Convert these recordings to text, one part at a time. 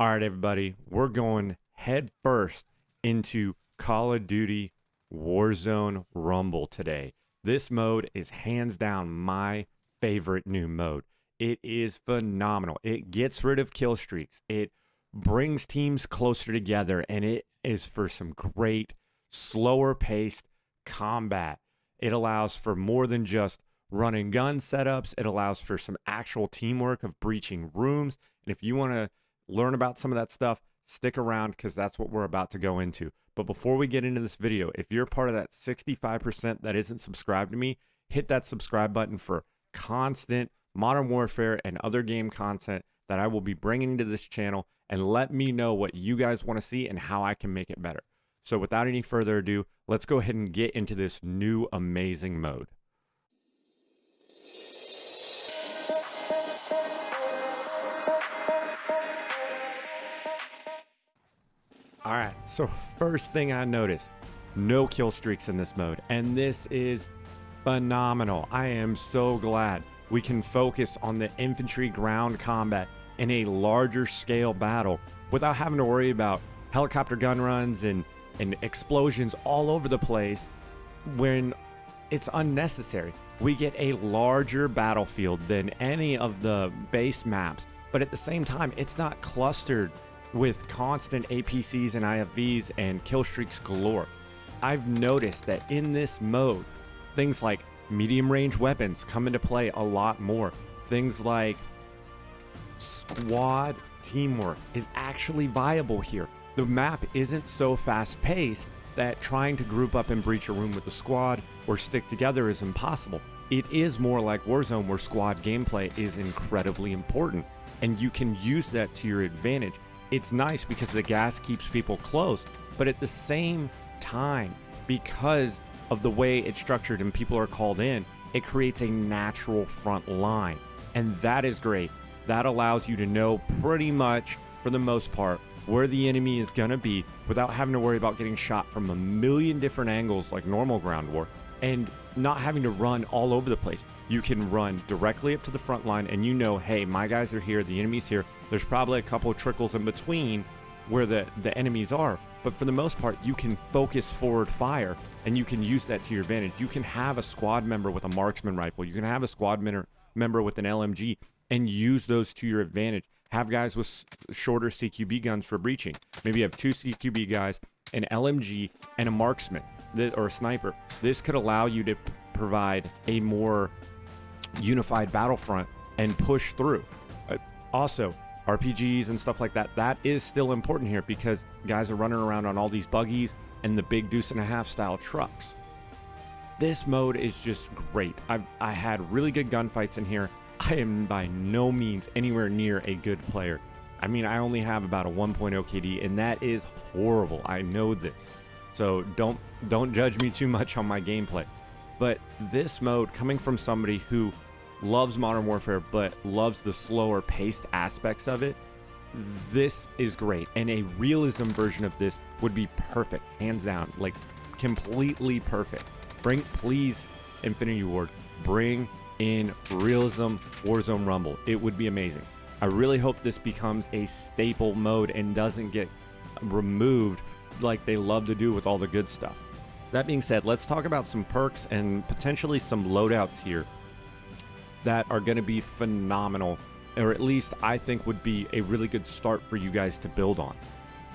All right, everybody, we're going head first into Call of Duty Warzone Rumble today. This mode is hands down my favorite new mode. It is phenomenal. It gets rid of kill streaks. It brings teams closer together, and it is for some great, slower paced combat. It allows for more than just run and gun setups. It allows for some actual teamwork of breaching rooms. And if you want to learn about some of that stuff, stick around because that's what we're about to go into. But before we get into this video, if you're part of that 65% that isn't subscribed to me, hit that subscribe button for constant Modern Warfare and other game content that I will be bringing to this channel, and let me know what you guys want to see and how I can make it better. So without any further ado, let's go ahead and get into this new amazing mode. All right, so first thing I noticed, no kill streaks in this mode, and this is phenomenal. I am so glad we can focus on the infantry ground combat in a larger scale battle without having to worry about helicopter gun runs and explosions all over the place when it's unnecessary. We get a larger battlefield than any of the base maps, but at the same time, it's not clustered with constant APCs and IFVs and kill streaks galore. I've noticed that in this mode, things like medium range weapons come into play a lot more. Things like squad teamwork is actually viable here. The map isn't so fast paced that trying to group up and breach a room with a squad or stick together is impossible. It is more like Warzone, where squad gameplay is incredibly important, and you can use that to your advantage. It's nice because the gas keeps people close, but at the same time, because of the way it's structured and people are called in, it creates a natural front line, and that is great. That allows you to know pretty much, for the most part, where the enemy is gonna be without having to worry about getting shot from a million different angles like normal ground war, and not having to run all over the place. You can run directly up to the front line and you know, hey, my guys are here, the enemy's here. There's probably a couple of trickles in between where the enemies are, but for the most part, you can focus forward fire and you can use that to your advantage. You can have a squad member with a marksman rifle. You can have a squad member with an LMG and use those to your advantage. Have guys with shorter CQB guns for breaching. Maybe you have two CQB guys, an LMG, and a marksman or a sniper. This could allow you to provide a more unified battlefront and push through. Also, RPGs and stuff like that, that is still important here because guys are running around on all these buggies and the big deuce and a half style trucks. This mode is just great. I had really good gunfights in here. I am by no means anywhere near a good player. I mean, I only have about a 1.0 KD, and that is horrible. I know this. So don't judge me too much on my gameplay. But this mode, coming from somebody who loves Modern Warfare but loves the slower paced aspects of it, this is great. And a realism version of this would be perfect, hands down, like completely perfect. Please, Infinity Ward, bring in realism Warzone Rumble. It would be amazing. I really hope this becomes a staple mode and doesn't get removed like they love to do with all the good stuff. That being said, let's talk about some perks and potentially some loadouts here that are going to be phenomenal, or at least I think would be a really good start for you guys to build on.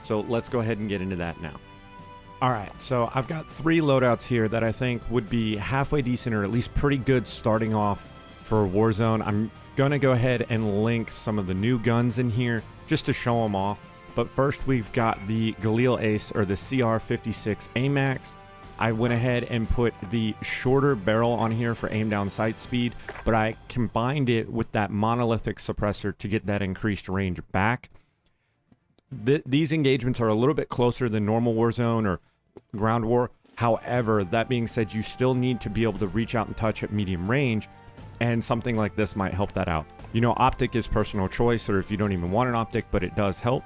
So let's go ahead and get into that now. All right, so I've got 3 loadouts here that I think would be halfway decent, or at least pretty good starting off for Warzone. I'm going to go ahead and link some of the new guns in here just to show them off. But first, we've got the Galil Ace, or the CR56 AMAX. I went ahead and put the shorter barrel on here for aim down sight speed, but I combined it with that monolithic suppressor to get that increased range back. These engagements are a little bit closer than normal Warzone or ground war. However, that being said, you still need to be able to reach out and touch at medium range, and something like this might help that out. You know, optic is personal choice, or if you don't even want an optic, but it does help.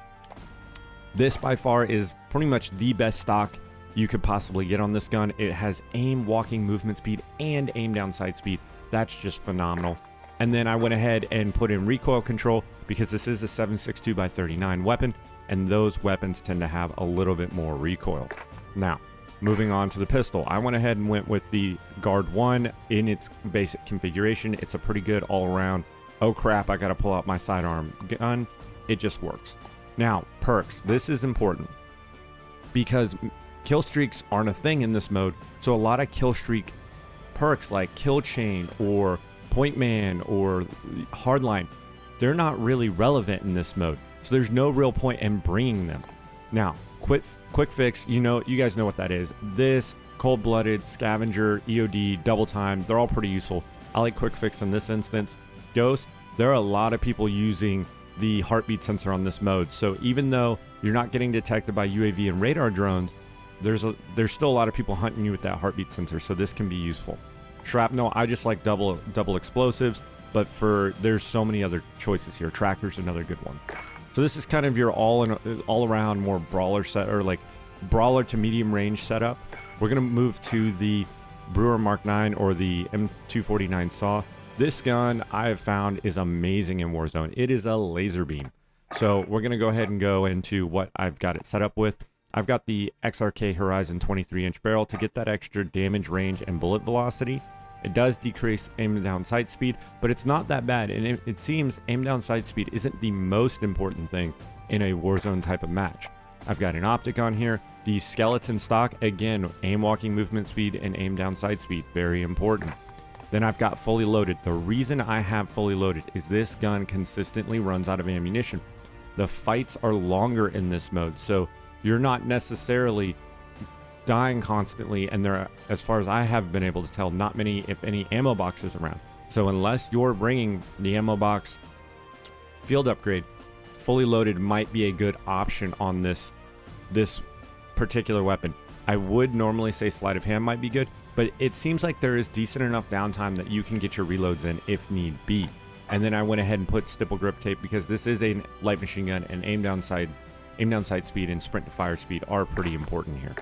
This by far is pretty much the best stock you could possibly get on this gun. It has aim, walking, movement speed, and aim down sight speed. That's just phenomenal. And then I went ahead and put in recoil control, because this is a 7.62 by 39 weapon, and those weapons tend to have a little bit more recoil. Now, moving on to the pistol, I went ahead and went with the Guard 1 in its basic configuration. It's a pretty good all-around. Oh crap, I gotta pull out my sidearm gun. It just works. Now, perks. This is important because kill streaks aren't a thing in this mode, so a lot of kill streak perks like Kill Chain or Point Man or Hardline, they're not really relevant in this mode, so there's no real point in bringing them. Now, quick fix, you guys know what that is. This, Cold-Blooded, Scavenger, EOD, Double Time, they're all pretty useful. I like quick fix in this instance. Ghost, there are a lot of people using the heartbeat sensor on this mode, so even though you're not getting detected by UAV and radar drones, there's still a lot of people hunting you with that heartbeat sensor, so this can be useful. Shrapnel, I just like double explosives, but there's so many other choices here. Tracker's another good one. So this is kind of your all around more brawler set, or like brawler to medium range setup. We're gonna move to the Brewer Mark 9 or the M249 Saw. This gun I have found is amazing in Warzone. It is a laser beam. So we're gonna go ahead and go into what I've got it set up with. I've got the XRK Horizon 23-inch barrel to get that extra damage range and bullet velocity. It does decrease aim down sight speed, but it's not that bad, and it seems aim down sight speed isn't the most important thing in a Warzone type of match. I've got an optic on here. The skeleton stock, again, aim walking movement speed and aim down sight speed, very important. Then I've got fully loaded. The reason I have fully loaded is this gun consistently runs out of ammunition. The fights are longer in this mode, so you're not necessarily dying constantly, and there are, as far as I have been able to tell, not many, if any, ammo boxes around. So unless you're bringing the ammo box field upgrade, fully loaded might be a good option on this particular weapon. I would normally say sleight of hand might be good, but it seems like there is decent enough downtime that you can get your reloads in if need be. And then I went ahead and put stipple grip tape because this is a light machine gun, and aim down sight speed and sprint to fire speed are pretty important here.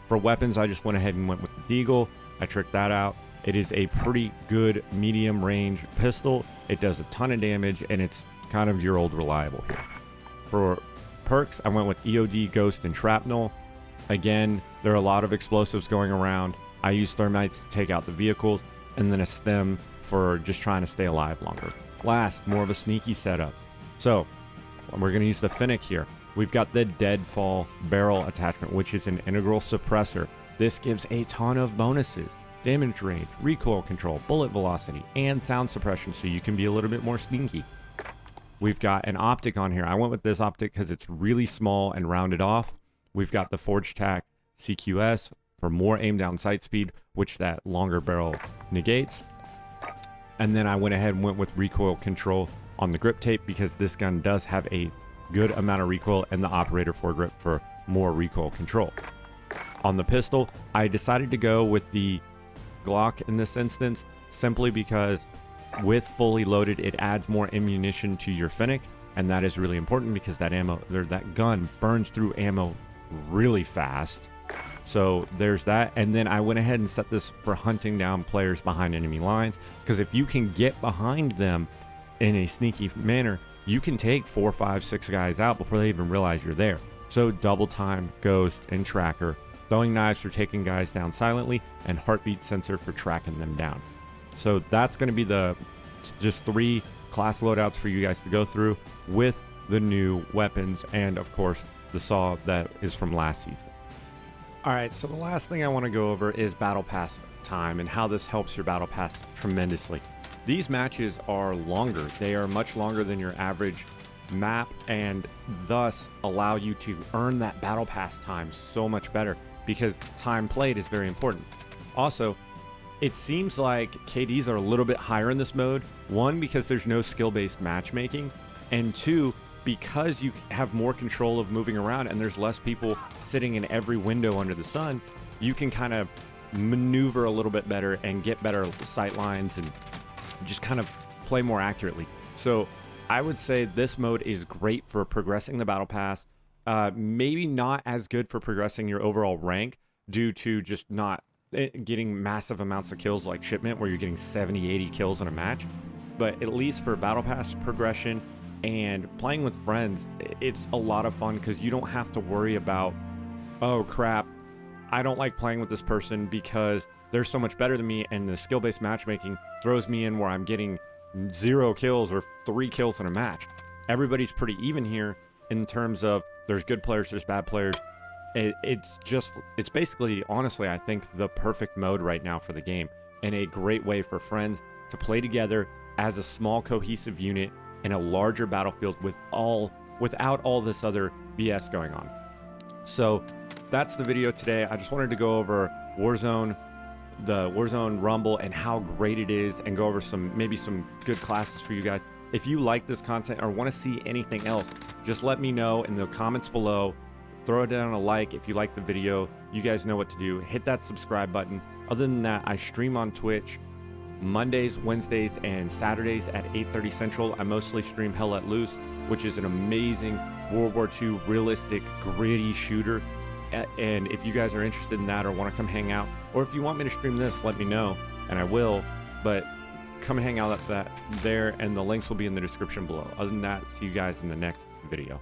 For weapons, I just went ahead and went with the Deagle. I tricked that out. It is a pretty good medium range pistol. It does a ton of damage, and it's kind of your old reliable here. For perks, I went with EOD, Ghost, and Shrapnel. Again, there are a lot of explosives going around. I use thermites to take out the vehicles, and then a stem for just trying to stay alive longer. Last, more of a sneaky setup. So we're going to use the Finnick here. We've got the Deadfall barrel attachment, which is an integral suppressor. This gives a ton of bonuses: damage range, recoil control, bullet velocity, and sound suppression, so you can be a little bit more sneaky. We've got an optic on here. I went with this optic because it's really small and rounded off. We've got the Forge Tac CQS for more aim down sight speed, which that longer barrel negates. And then I went ahead and went with recoil control on the grip tape because this gun does have a good amount of recoil, and the operator foregrip for more recoil control. On the pistol, I decided to go with the Glock in this instance simply because with fully loaded, it adds more ammunition to your Finnick, and that is really important because that gun burns through ammo really fast. So there's that. And then I went ahead and set this for hunting down players behind enemy lines, because if you can get behind them in a sneaky manner, you can take 4, 5, 6 guys out before they even realize you're there. So Double Time, Ghost, and Tracker, throwing knives for taking guys down silently, and heartbeat sensor for tracking them down. So that's going to be just 3 class loadouts for you guys to go through with the new weapons, and of course the saw that is from last season. Alright, so the last thing I want to go over is Battle Pass time and how this helps your Battle Pass tremendously. These matches are longer. They are much longer than your average map, and thus allow you to earn that Battle Pass time so much better because time played is very important. Also, it seems like KDs are a little bit higher in this mode. 1, because there's no skill-based matchmaking, and 2, because you have more control of moving around and there's less people sitting in every window under the sun, you can kind of maneuver a little bit better and get better sight lines and just kind of play more accurately. So I would say this mode is great for progressing the Battle Pass. Maybe not as good for progressing your overall rank due to just not getting massive amounts of kills like Shipment, where you're getting 70, 80 kills in a match. But at least for Battle Pass progression, And playing with friends, it's a lot of fun because you don't have to worry about, oh crap, I don't like playing with this person because they're so much better than me, and the skill-based matchmaking throws me in where I'm getting 0 kills or 3 kills in a match. Everybody's pretty even here in terms of there's good players, there's bad players. It's basically, honestly, I think the perfect mode right now for the game, and a great way for friends to play together as a small cohesive unit in a larger battlefield without all this other BS going on. So that's the video today. I just wanted to go over Warzone, the Warzone Rumble, and how great it is, and go over maybe some good classes for you guys. If you like this content or want to see anything else, just let me know in the comments below. Throw down a like if you like the video. You guys know what to do. Hit that subscribe button. Other than that, I stream on Twitch Mondays, Wednesdays, and Saturdays at 8:30 Central. I mostly stream Hell Let Loose, which is an amazing World War II realistic gritty shooter. And if you guys are interested in that or want to come hang out, or if you want me to stream this, let me know and I will. But come hang out at that there, and the links will be in the description below. Other than that, see you guys in the next video.